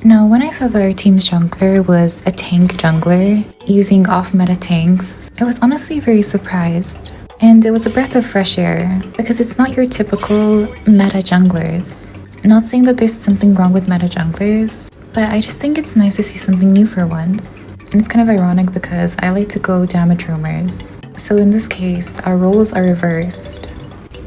Now, when I saw that our team's jungler was a tank jungler using off-meta tanks, I was honestly very surprised. And it was a breath of fresh air because it's not your typical meta junglers. Not saying that there's something wrong with meta junglers, but I just think it's nice to see something new for once. And it's kind of ironic because I like to go damage roamers. So in this case, our roles are reversed.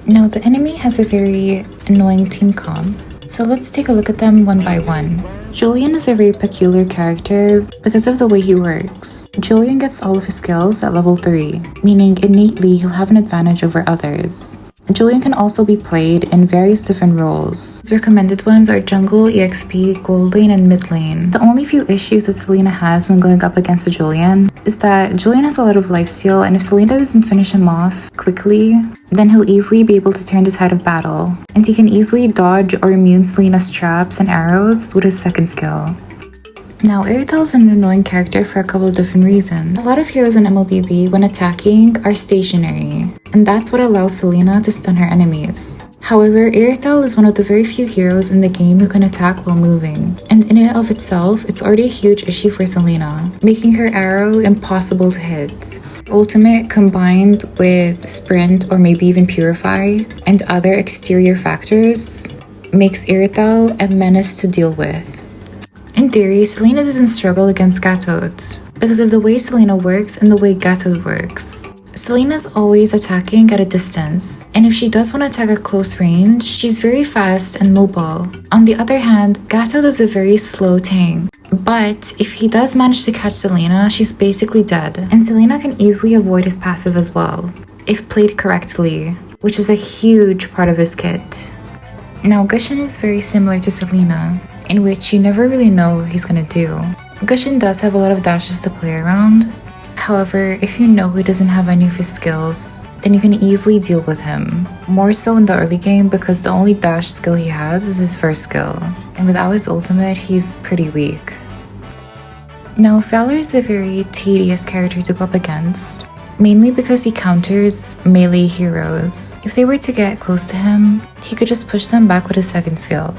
Now, the enemy has a very annoying team comp. So let's take a look at them one by one. Julian is a very peculiar character because of the way he works. Julian gets all of his skills at level 3, meaning innately he'll have an advantage over others. Julian can also be played in various different roles. The recommended ones are jungle, EXP, gold lane, and mid lane. The only few issues that Selena has when going up against a Julian is that Julian has a lot of lifesteal, and if Selena doesn't finish him off quickly, then he'll easily be able to turn the tide of battle. And he can easily dodge or immune Selena's traps and arrows with his second skill. Now, Irithel is an annoying character for a couple of different reasons. A lot of heroes in MLBB, when attacking, are stationary, and that's what allows Selena to stun her enemies. However, Irithel is one of the very few heroes in the game who can attack while moving, and in and of itself, it's already a huge issue for Selena, making her arrow impossible to hit. Ultimate combined with sprint or maybe even purify and other exterior factors makes Irithel a menace to deal with. In theory, Selena doesn't struggle against Gatot because of the way Selena works and the way Gatot works. Selena's always attacking at a distance, and if she does want to attack at close range, she's very fast and mobile. On the other hand, Gatot is a very slow tank, but if he does manage to catch Selena, she's basically dead, and Selena can easily avoid his passive as well, if played correctly, which is a huge part of his kit. Now, Gusion is very similar to Selena, in which you never really know what he's gonna do. Gusion does have a lot of dashes to play around. However, if you know he doesn't have any of his skills, then you can easily deal with him. More so in the early game because the only dash skill he has is his first skill. And without his ultimate, he's pretty weak. Now, Valor is a very tedious character to go up against, mainly because he counters melee heroes. If they were to get close to him, he could just push them back with his second skill.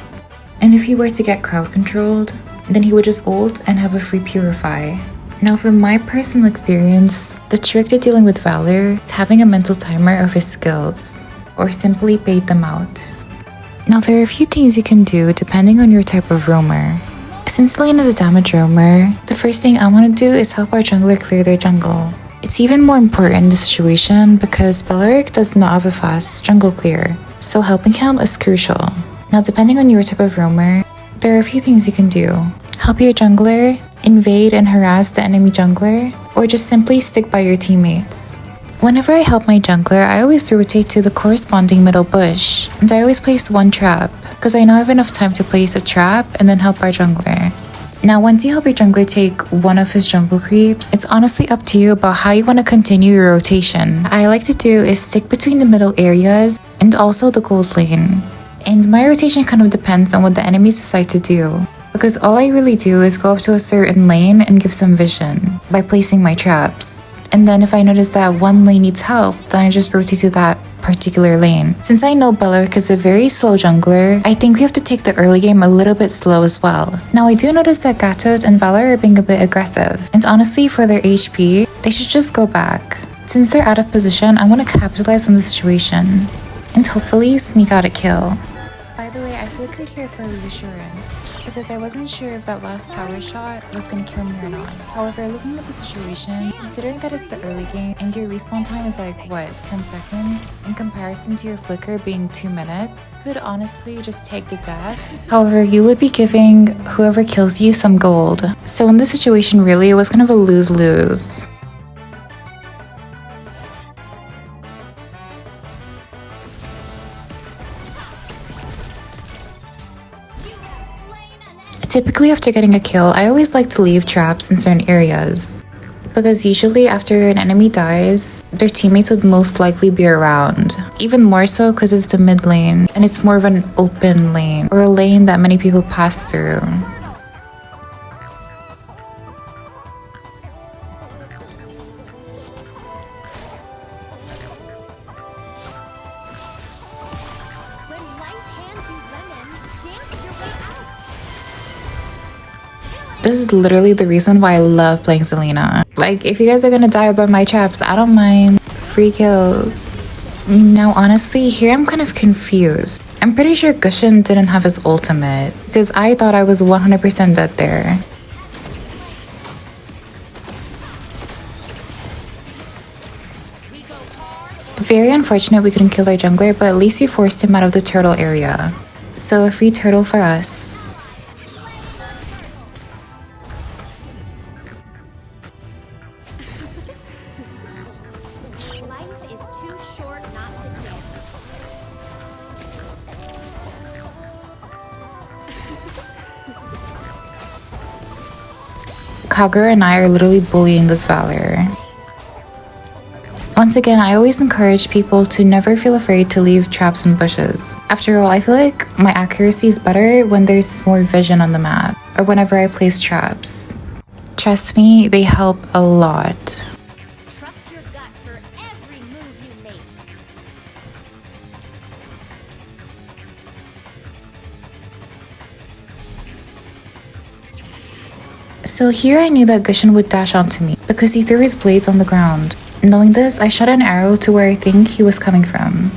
And if he were to get crowd controlled, then he would just ult and have a free purify. Now, from my personal experience, the trick to dealing with Valor is having a mental timer of his skills, or simply bait them out. Now, there are a few things you can do depending on your type of roamer. Since Lane is a damage roamer, the first thing I want to do is help our jungler clear their jungle. It's even more important in this situation because Bellaric does not have a fast jungle clear, so helping him is crucial. Now, depending on your type of roamer, there are a few things you can do. Help your jungler, invade and harass the enemy jungler, or just simply stick by your teammates. Whenever I help my jungler, I always rotate to the corresponding middle bush, and I always place one trap, because I know I have enough time to place a trap and then help our jungler. Now, once you help your jungler take one of his jungle creeps, it's honestly up to you about how you want to continue your rotation. What I like to do is stick between the middle areas and also the gold lane. And my rotation kind of depends on what the enemies decide to do, because all I really do is go up to a certain lane and give some vision by placing my traps. And then if I notice that one lane needs help, then I just rotate to that particular lane. Since I know Bellaric is a very slow jungler, I think we have to take the early game a little bit slow as well. Now, I do notice that Gatot and Valor are being a bit aggressive, and honestly, for their HP, they should just go back. Since they're out of position, I want to capitalize on the situation and hopefully sneak out a kill. By the way, I flickered here for reassurance because I wasn't sure if that last tower shot was gonna kill me or not. However, looking at the situation, considering that it's the early game and your respawn time is like, what, 10 seconds? In comparison to your flicker being 2 minutes, could honestly just take the death. However, you would be giving whoever kills you some gold. So in this situation, really, it was kind of a lose-lose. Typically, after getting a kill, I always like to leave traps in certain areas, because usually after an enemy dies, their teammates would most likely be around. Even more so because it's the mid lane, and it's more of an open lane, or a lane that many people pass through. This is literally the reason why I love playing Selena. Like, if you guys are gonna die by my traps, I don't mind. Free kills. Now, honestly, here I'm kind of confused. I'm pretty sure Gushin didn't have his ultimate, because I thought I was 100% dead there. Very unfortunate we couldn't kill our jungler, but at least he forced him out of the turtle area. So a free turtle for us. Life is too short not to dance. Kagura and I are literally bullying this Valor. Once again, I always encourage people to never feel afraid to leave traps and bushes. After all, I feel like my accuracy is better when there's more vision on the map, or whenever I place traps. Trust me, they help a lot. Trust your gut for every move you make. So here I knew that Gushin would dash onto me because he threw his blades on the ground. Knowing this, I shot an arrow to where I think he was coming from.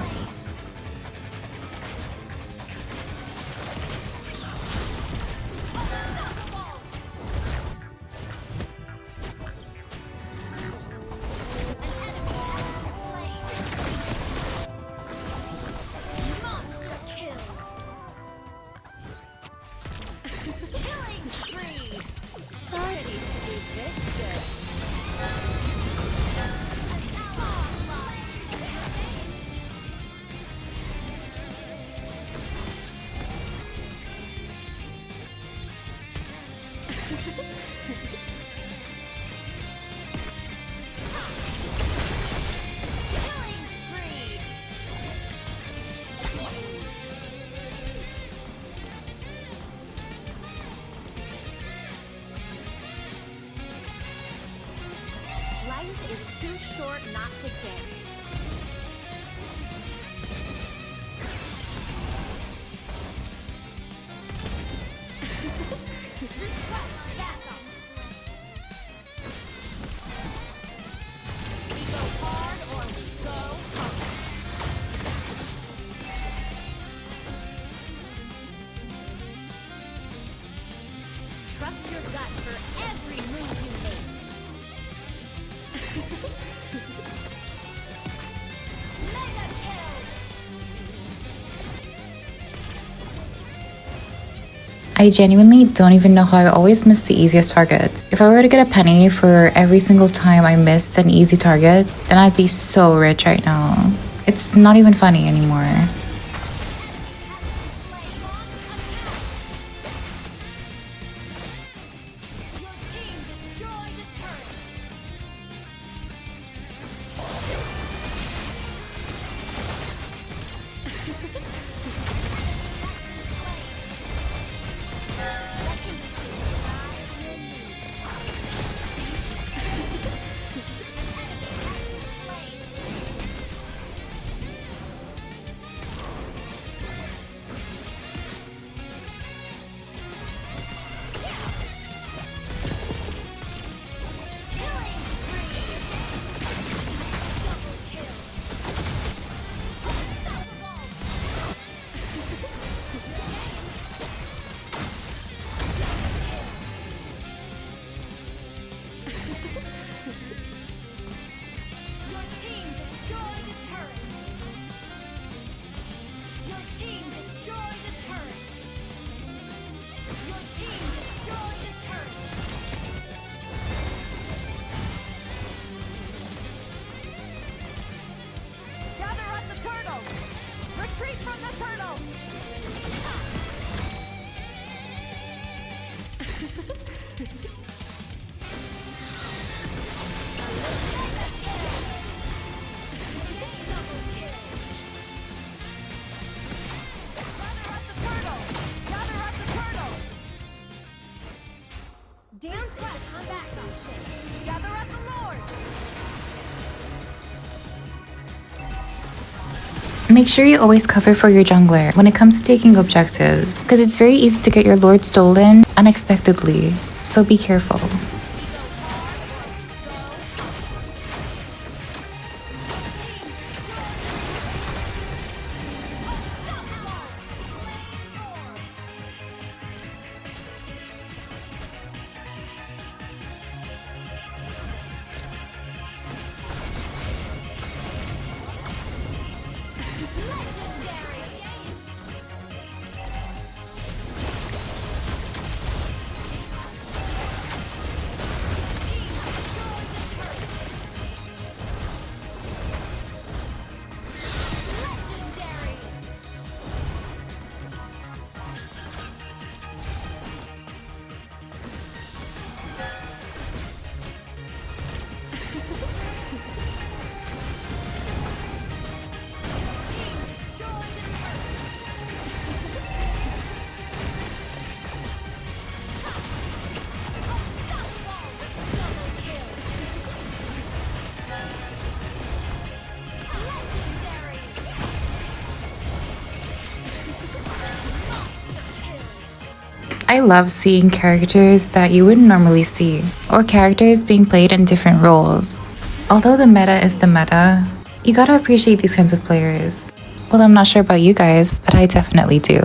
Monster kill. Killing spree. Ready to be this good. Killing spree. Life is too short not to dance. Request backup. We go hard or we go home. Trust your gut for every move you make. Mega kill! I genuinely don't even know how I always miss the easiest targets. If I were to get a penny for every single time I missed an easy target, then I'd be so rich right now. It's not even funny anymore. Your team destroyed a turret. Your team destroyed a turret. Your team destroyed a turret. Your team destroyed a turret. Gather up the turtle. Retreat from the turtle. Dance west for backup. Gather up the Lord. Make sure you always cover for your jungler when it comes to taking objectives, because it's very easy to get your lord stolen unexpectedly, so be careful. I love seeing characters that you wouldn't normally see, or characters being played in different roles. Although the meta is the meta, you gotta appreciate these kinds of players. Well, I'm not sure about you guys, but I definitely do.